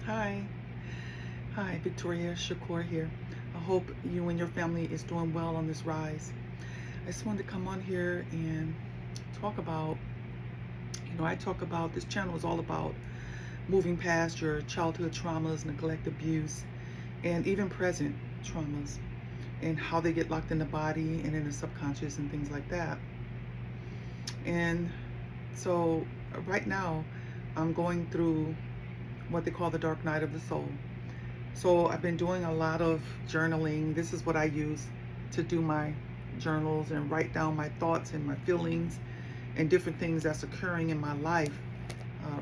Hi. Hi, Victoria Shakoor here. I hope you and your family is doing well on this rise. I just wanted to come on here and talk about, I talk about, this channel is all about moving past your childhood traumas, neglect, abuse, and even present traumas, and how they get locked in the body and in the subconscious and things like that. And so right now I'm going through what they call the dark night of the soul. So I've been doing a lot of journaling. This is what I use to do my journals and write down my thoughts and my feelings and different things that's occurring in my life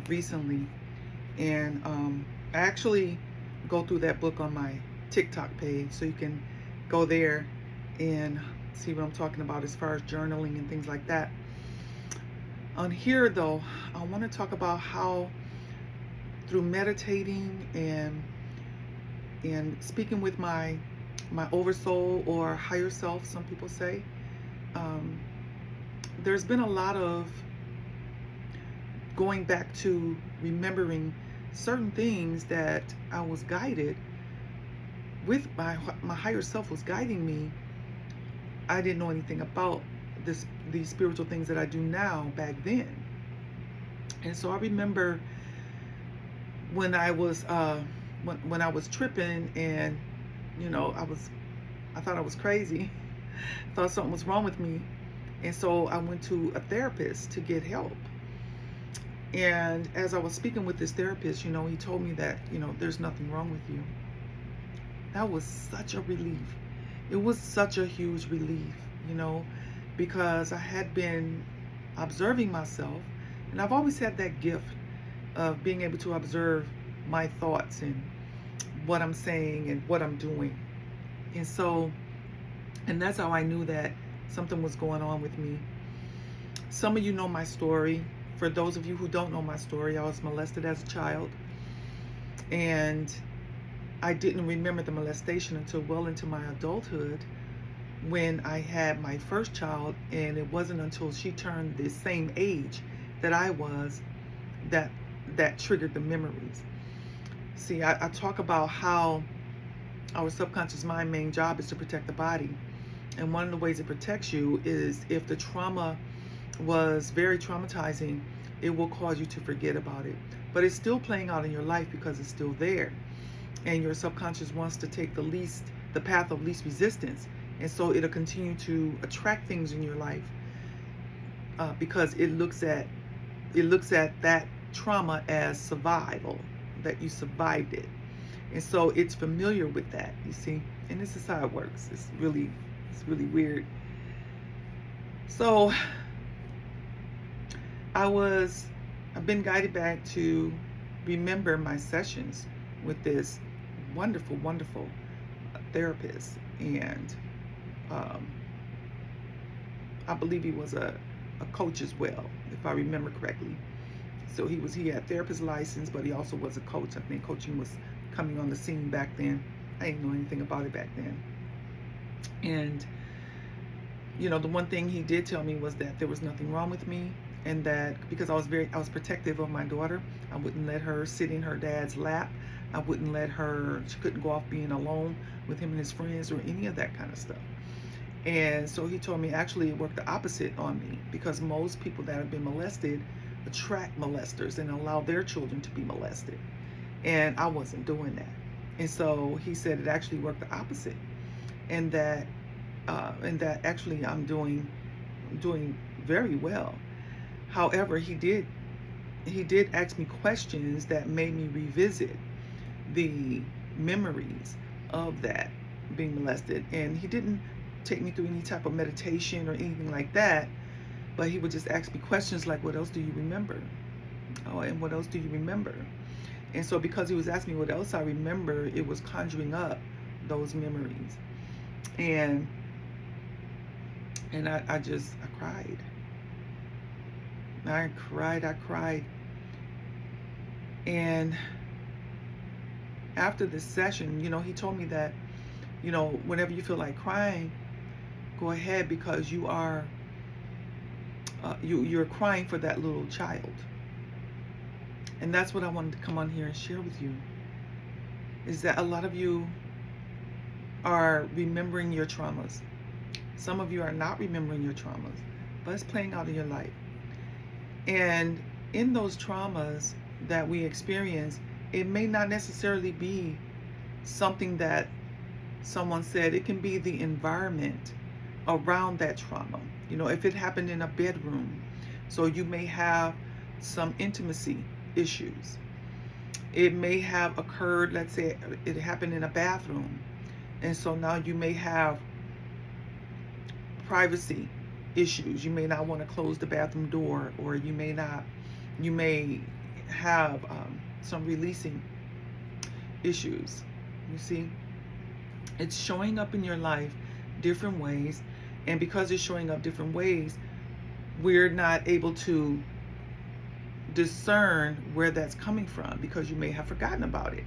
recently. And I actually go through that book on my TikTok page, so you can go there and see what I'm talking about as far as journaling and things like that. On here, though, I want to talk about how through meditating and speaking with my oversoul or higher self, some people say, there's been a lot of going back to remembering certain things that I was guided with. My higher self was guiding me. I didn't know anything about these spiritual things that I do now back then. And so I remember when I was when I was tripping, and I thought I was crazy. I thought something was wrong with me. And so I went to a therapist to get help. And as I was speaking with this therapist, he told me that, there's nothing wrong with you. That was such a relief. It was such a huge relief, because I had been observing myself, and I've always had that gift of being able to observe my thoughts and what I'm saying and what I'm doing. And that's how I knew that something was going on with me. Some of you know my story. For those of you who don't know my story, I was molested as a child, and I didn't remember the molestation until well into my adulthood, when I had my first child. And it wasn't until she turned the same age that I was that triggered the memories. See, I talk about how our subconscious mind main job is to protect the body. And one of the ways it protects you is if the trauma was very traumatizing, it will cause you to forget about it. But it's still playing out in your life because it's still there. And your subconscious wants to take the path of least resistance. And so it'll continue to attract things in your life because it looks at that trauma as survival, that you survived it. And so it's familiar with that, you see. And this is how it works. It's really weird. So I've been guided back to remember my sessions with this wonderful therapist. And I believe he was a coach as well, if I remember correctly. So he had therapist license, but he also was a coach. I think coaching was coming on the scene back then. I didn't know anything about it back then. And the one thing he did tell me was that there was nothing wrong with me, and that because I was protective of my daughter, I wouldn't let her sit in her dad's lap. I wouldn't let her, she couldn't go off being alone with him and his friends or any of that kind of stuff. And so he told me actually it worked the opposite on me, because most people that have been molested attract molesters and allow their children to be molested. And I wasn't doing that. And so he said it actually worked the opposite. And that actually I'm doing very well. However, he did ask me questions that made me revisit the memories of that being molested. And he didn't take me through any type of meditation or anything like that, but he would just ask me questions like, what else do you remember? Oh, and what else do you remember? And so because he was asking me what else I remember, it was conjuring up those memories. And I cried. I cried. And after this session, he told me that, whenever you feel like crying, go ahead, because you are you're crying for that little child. And that's what I wanted to come on here and share with you. is that a lot of you are remembering your traumas. Some of you are not remembering your traumas, but it's playing out in your life. And in those traumas that we experience, it may not necessarily be something that someone said. It can be the environment around that trauma. You know, if it happened in a bedroom, so you may have some intimacy issues. It may have occurred, let's say it happened in a bathroom, and so now you may have privacy issues. You may not want to close the bathroom door, or you may have some releasing issues. You see, it's showing up in your life different ways, and because it's showing up different ways, we're not able to discern where that's coming from because you may have forgotten about it.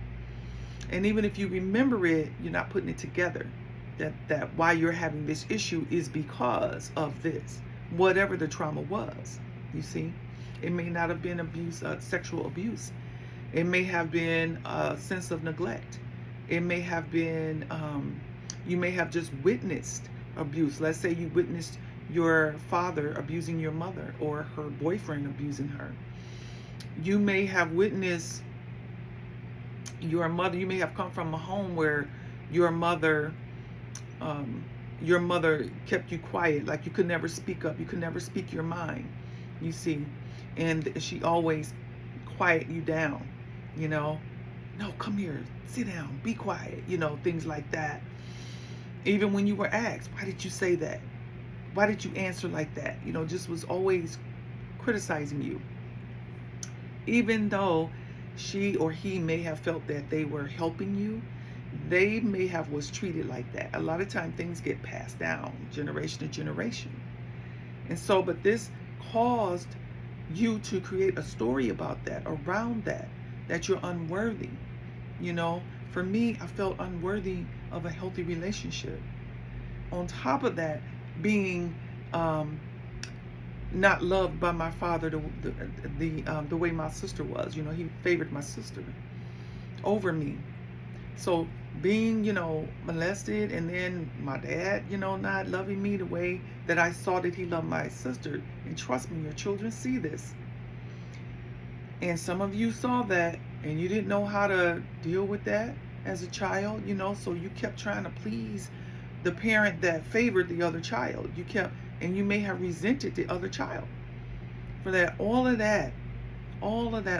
And even if you remember it, you're not putting it together that why you're having this issue is because of this, whatever the trauma was. You see, it may not have been abuse, sexual abuse. It may have been a sense of neglect. It may have been, you may have just witnessed abuse. Let's say you witnessed your father abusing your mother, or her boyfriend abusing her. You may have witnessed your mother. You may have come from a home where your mother kept you quiet, like you could never speak up, you could never speak your mind, you see, and she always quiet you down, you know, no, come here, sit down, be quiet, you know, things like that. Even when you were asked, why did you say that? Why did you answer like that? You know, just was always criticizing you. Even though she or he may have felt that they were helping you, they may have was treated like that. A lot of times things get passed down generation to generation. And so, but this caused you to create a story about that, around that you're unworthy. You know, for me, I felt unworthy of a healthy relationship. On top of that, being not loved by my father the way my sister was. You know, he favored my sister over me. So being, you know, molested, and then my dad, you know, not loving me the way that I saw that he loved my sister. And trust me, your children see this. And some of you saw that and you didn't know how to deal with that as a child, you know, so you kept trying to please the parent that favored the other child. And you may have resented the other child for that. All of that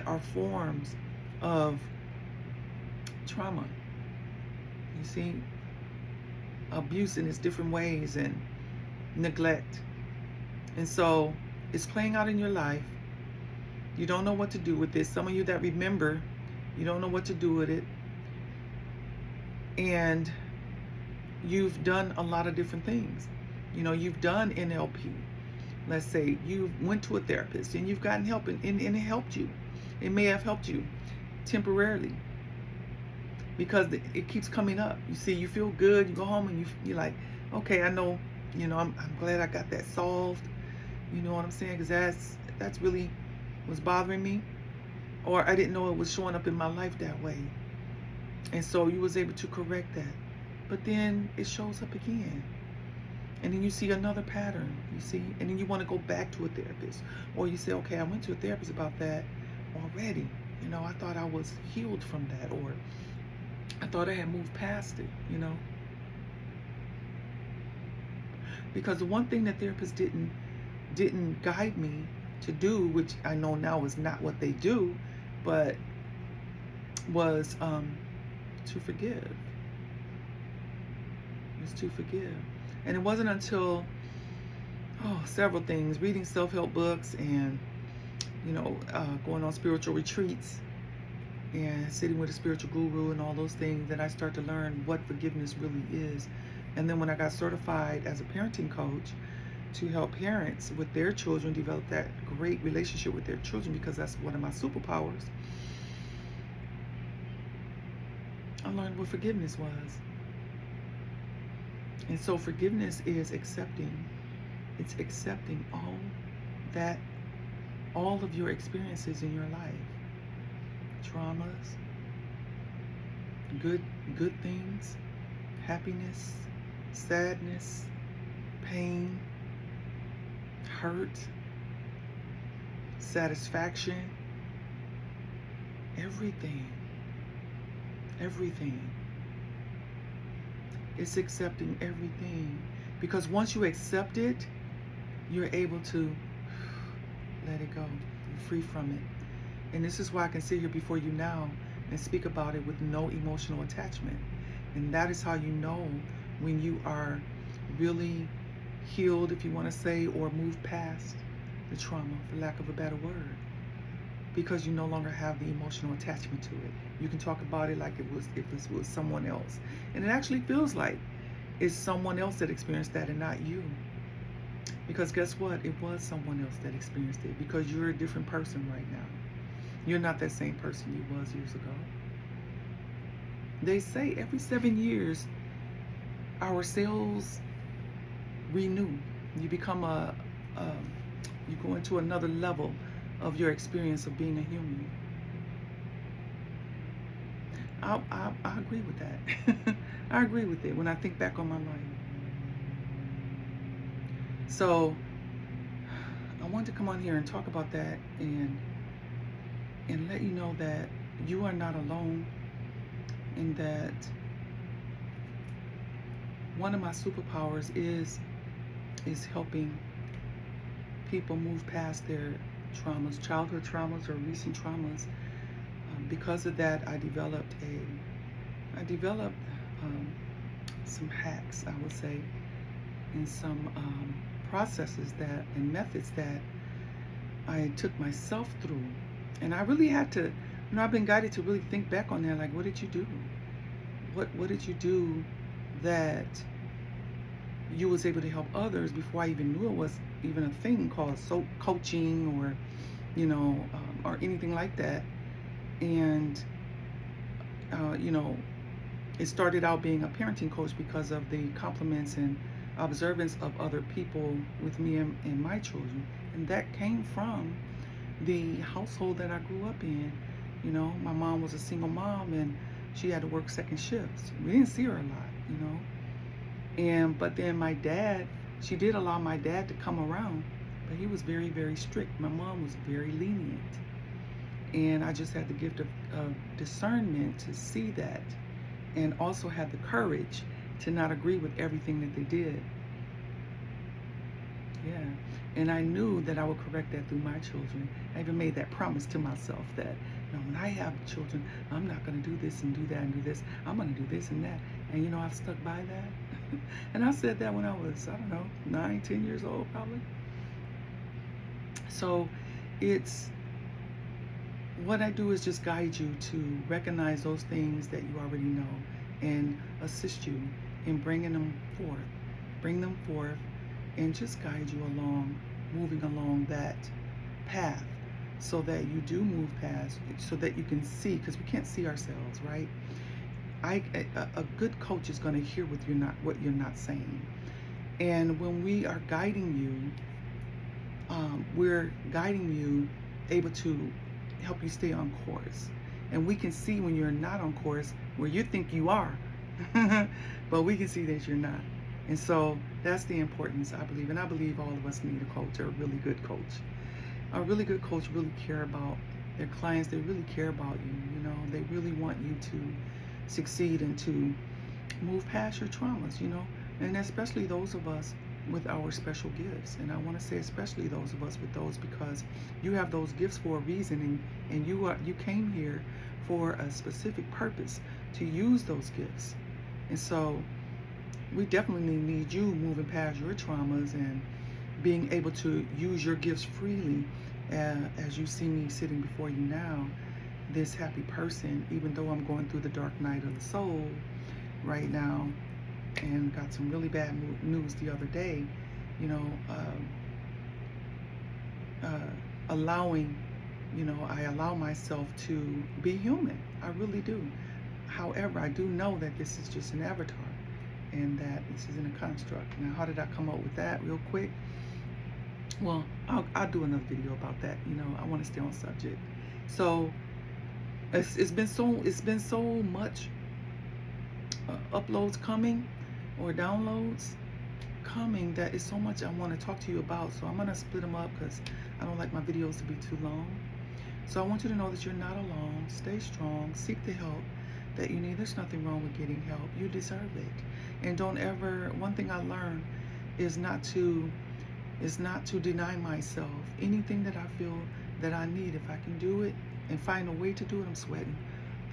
are forms of trauma. You see, abuse in its different ways, and neglect. And so it's playing out in your life. You don't know what to do with this. Some of you that remember, you don't know what to do with it. And you've done a lot of different things. You know, you've done NLP. Let's say you went to a therapist and you've gotten help, and it helped you. It may have helped you temporarily, because it keeps coming up. You see, you feel good, you go home and you're like, okay, I know, you know, I'm glad I got that solved. You know what I'm saying? Because that's really was bothering me, or I didn't know it was showing up in my life that way. And so you was able to correct that. But then it shows up again. And then you see another pattern, you see, and then you want to go back to a therapist. Or you say, okay, I went to a therapist about that already. You know, I thought I was healed from that, or I thought I had moved past it, you know. Because the one thing that therapists didn't guide me to do, which I know now is not what they do, but was to forgive. It was to forgive. And it wasn't until several things, reading self-help books, and you know, going on spiritual retreats and sitting with a spiritual guru and all those things, that I start to learn what forgiveness really is. And then when I got certified as a parenting coach to help parents with their children develop that great relationship with their children, because that's one of my superpowers, I learned what forgiveness was. And so forgiveness is accepting. It's accepting all of your experiences in your life, traumas, good good things, happiness, sadness, pain, hurt, satisfaction, everything. Everything. It's accepting everything. Because once you accept it, you're able to let it go. You're free from it. And this is why I can sit here before you now and speak about it with no emotional attachment. And that is how you know when you are really healed, if you want to say, or moved past the trauma, for lack of a better word. Because you no longer have the emotional attachment to it. You can talk about it like if it was someone else. And it actually feels like it's someone else that experienced that and not you. Because guess what? It was someone else that experienced it, because you're a different person right now. You're not that same person you was years ago. They say every 7 years, our cells renew. You become you go into another level of your experience of being a human. I agree with that. I agree with it when I think back on my life. So I wanted to come on here and talk about that and let you know that you are not alone, and that one of my superpowers is helping people move past their traumas, childhood traumas or recent traumas. Because of that, I developed some hacks, I would say, and some processes and methods that I took myself through. And I really had to, I've been guided to really think back on that. Like, what did you do? What did you do that you was able to help others before I even knew it was even a thing called coaching or, or anything like that. And, it started out being a parenting coach because of the compliments and observance of other people with me and my children. And that came from the household that I grew up in. My mom was a single mom and she had to work second shifts. We didn't see her a lot, but then my dad, she did allow my dad to come around, but he was very, very strict. My mom was very lenient. And I just had the gift of discernment to see that, and also had the courage to not agree with everything that they did. Yeah. And I knew that I would correct that through my children. I even made that promise to myself that, when I have children, I'm not going to do this and do that and do this. I'm going to do this and that. And I've stuck by that. And I said that when I was, 9, 10 years old probably. So what I do is just guide you to recognize those things that you already know and assist you in bringing them forth. Bring them forth and just guide you along, moving along that path, so that you do move past, so that you can see, because we can't see ourselves, right? A good coach is going to hear what you're not saying. And when we are guiding you, we're guiding you, able to help you stay on course. And we can see when you're not on course where you think you are, but we can see that you're not. And so that's the importance, I believe. And I believe all of us need a coach, or a really good coach. A really good coach really care about their clients. They really care about you. They really want you to succeed and to move past your traumas, and especially those of us with our special gifts. And I want to say especially those of us with those, because you have those gifts for a reason, and you came here for a specific purpose, to use those gifts. And so we definitely need you moving past your traumas and being able to use your gifts freely, as you see me sitting before you now, this happy person, even though I'm going through the dark night of the soul right now, and got some really bad news the other day. I allow myself to be human. I really do. However, I do know that this is just an avatar, and that this isn't a construct. Now, how did I come up with that real quick? Well, I'll do another video about that. I want to stay on subject. So it's been so much uploads coming or downloads coming that is so much I want to talk to you about. So I'm going to split them up because I don't like my videos to be too long. So I want you to know that you're not alone. Stay strong. Seek the help that you need. There's nothing wrong with getting help. You deserve it. And don't ever, one thing I learned is not to deny myself anything that I feel that I need. If I can do it and find a way to do it, I'm sweating.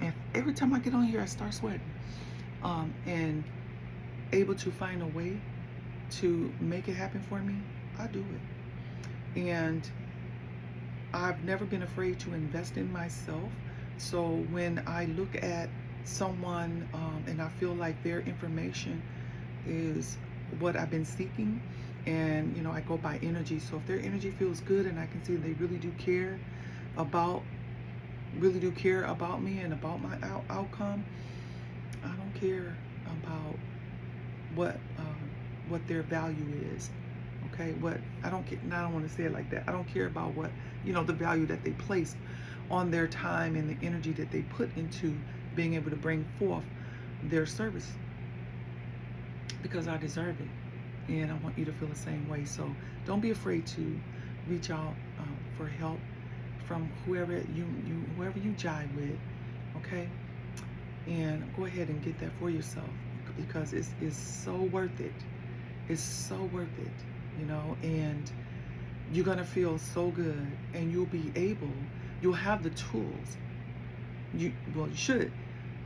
And every time I get on here, I start sweating. And able to find a way to make it happen for me, I do it. And I've never been afraid to invest in myself. So when I look at someone and I feel like their information is what I've been seeking, and I go by energy. So if their energy feels good and I can see they really do care about me and about my outcome, I don't care about what their value is. Okay, I don't want to say it like that. I don't care about what the value that they place on their time and the energy that they put into being able to bring forth their service, because I deserve it, and I want you to feel the same way. So don't be afraid to reach out for help from whoever you jive with. Okay, and go ahead and get that for yourself, because it's so worth it. It's so worth it, and you're gonna feel so good, and you'll have the tools. You should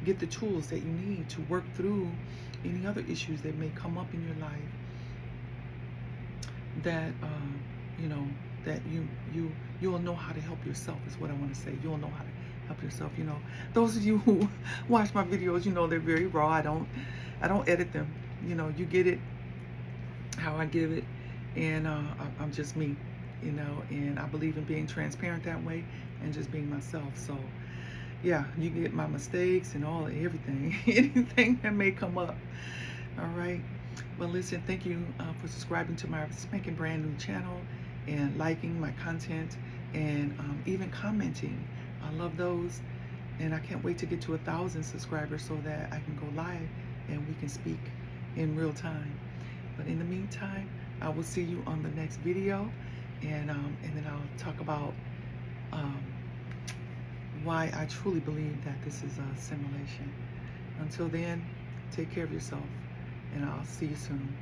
get the tools that you need to work through any other issues that may come up in your life, that that you'll know how to help yourself, is what I want to say. You'll know how to help yourself. Those of you who watch my videos, they're very raw. I don't edit them. You get it how I give it, and I'm just me, and I believe in being transparent that way and just being myself. So yeah, you get my mistakes and everything, anything that may come up. All right. Well, listen, thank you for subscribing to my spanking brand new channel and liking my content and even commenting. I love those, and I can't wait to get to 1,000 subscribers so that I can go live and we can speak in real time. But in the meantime, I will see you on the next video, and then I'll talk about why I truly believe that this is a simulation. Until then, take care of yourself, and I'll see you soon.